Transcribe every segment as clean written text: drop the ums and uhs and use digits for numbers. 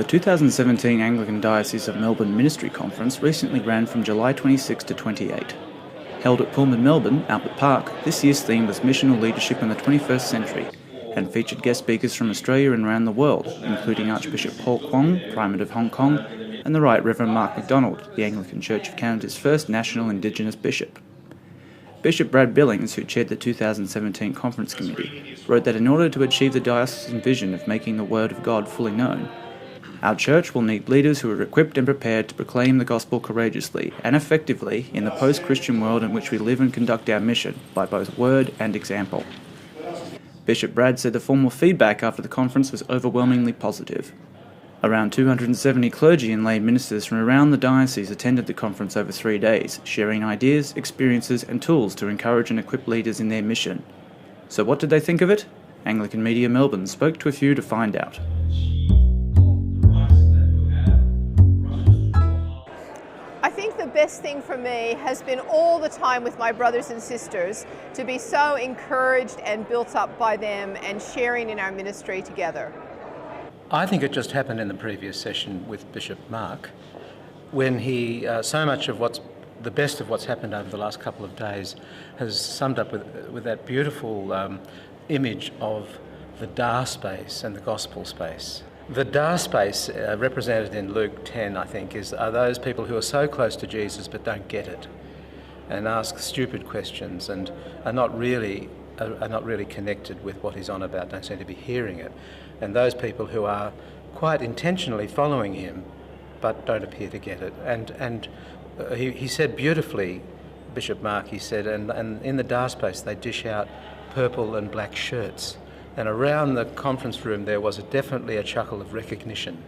The 2017 Anglican Diocese Melbourne Ministry Conference recently ran from July 26 to 28. Held at Pullman, Melbourne, Albert Park, this year's theme was Missional Leadership in the 21st Century and featured guest speakers from Australia and around the world, including Archbishop Paul Kwong, Primate of Hong Kong, and the Right Reverend Mark MacDonald, the Anglican Church of Canada's first national Indigenous bishop. Bishop Brad Billings, who chaired the 2017 Conference Committee, wrote that in order to achieve the diocesan vision of making the Word of God fully known, our church will need leaders who are equipped and prepared to proclaim the gospel courageously and effectively in the post-Christian world in which we live and conduct our mission by both word and example. Bishop Brad said the formal feedback after the conference was overwhelmingly positive. Around 270 clergy and lay ministers from around the diocese attended the conference over 3 days, sharing ideas, experiences and tools to encourage and equip leaders in their mission. So what did they think of it? Anglican Media Melbourne spoke to a few to find out. I think the best thing for me has been all the time with my brothers and sisters to be so encouraged and built up by them and sharing in our ministry together. I think it just happened in the previous session with Bishop Mark when he, so much of the best of what's happened over the last couple of days has summed up with that beautiful image of the dar space and the gospel space. The dar space, represented in Luke 10, I think, are those people who are so close to Jesus but don't get it and ask stupid questions and are not really connected with what he's on about, don't seem to be hearing it. And those people who are quite intentionally following him but don't appear to get it. And he said beautifully, Bishop Mark, he said, and in the dar space they dish out purple and black shirts. And around the conference room there was definitely a chuckle of recognition.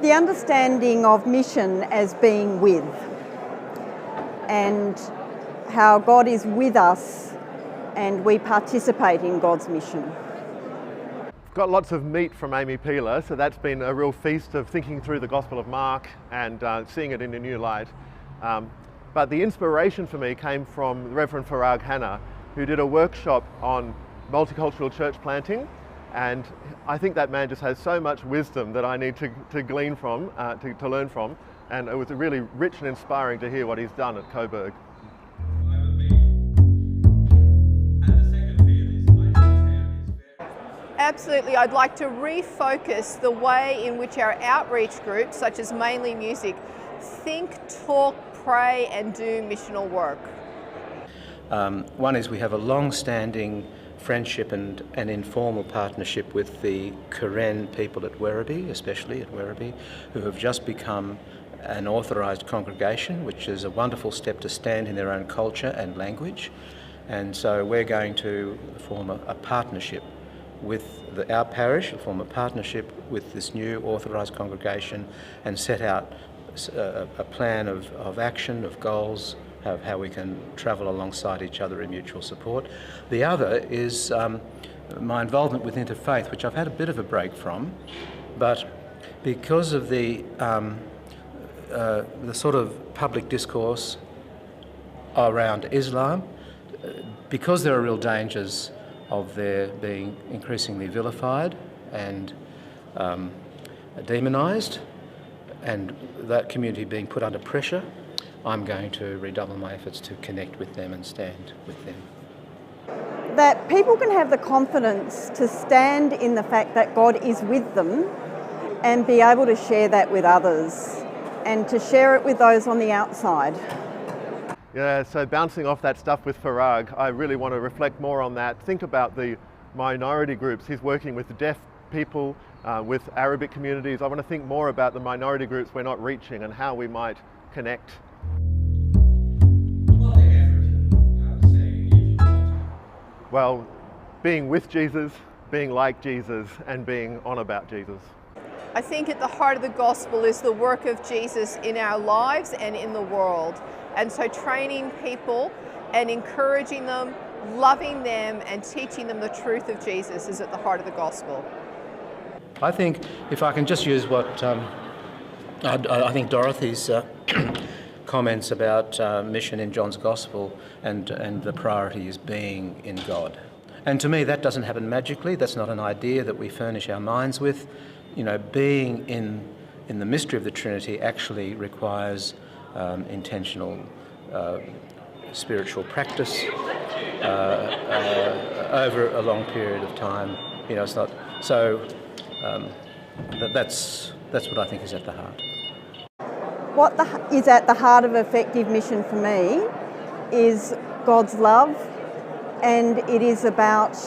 The understanding of mission as being with, and how God is with us and we participate in God's mission. Got lots of meat from Amy Peeler, so that's been a real feast of thinking through the Gospel of Mark and seeing it in a new light. But the inspiration for me came from Reverend Farag Hanna, who did a workshop on multicultural church planting, and I think that man just has so much wisdom that I need to glean from, to learn from, and it was really rich and inspiring to hear what he's done at Coburg. Absolutely, I'd like to refocus the way in which our outreach groups, such as Mainly Music, think, talk, pray and do missional work. One is we have a long-standing friendship and an informal partnership with the Karen people at Werribee, especially at Werribee, who have just become an authorised congregation, which is a wonderful step to stand in their own culture and language. And so we're going to form a partnership with our parish, form a partnership with this new authorised congregation and set out a plan of action, of goals, of how we can travel alongside each other in mutual support. The other is my involvement with Interfaith, which I've had a bit of a break from, but because of the sort of public discourse around Islam, because there are real dangers of their being increasingly vilified and demonised, and that community being put under pressure, I'm going to redouble my efforts to connect with them and stand with them. That people can have the confidence to stand in the fact that God is with them and be able to share that with others and to share it with those on the outside. Yeah, so bouncing off that stuff with Farag, I really want to reflect more on that. Think about the minority groups. He's working with deaf people, with Arabic communities. I want to think more about the minority groups we're not reaching and how we might connect. Well, being with Jesus, being like Jesus, and being on about Jesus. I think at the heart of the gospel is the work of Jesus in our lives and in the world. And so training people and encouraging them, loving them and teaching them the truth of Jesus is at the heart of the gospel. I think if I can just use what I think Dorothy's comments about mission in John's Gospel and the priority is being in God. And to me, that doesn't happen magically. That's not an idea that we furnish our minds with. You know, being in the mystery of the Trinity actually requires intentional spiritual practice over a long period of time. You know, it's not so. That's what I think is at the heart. What is at the heart of effective mission for me is God's love, and it is about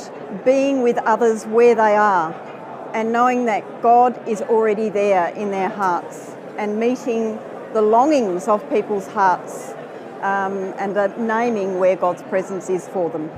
being with others where they are and knowing that God is already there in their hearts and meeting the longings of people's hearts and naming where God's presence is for them.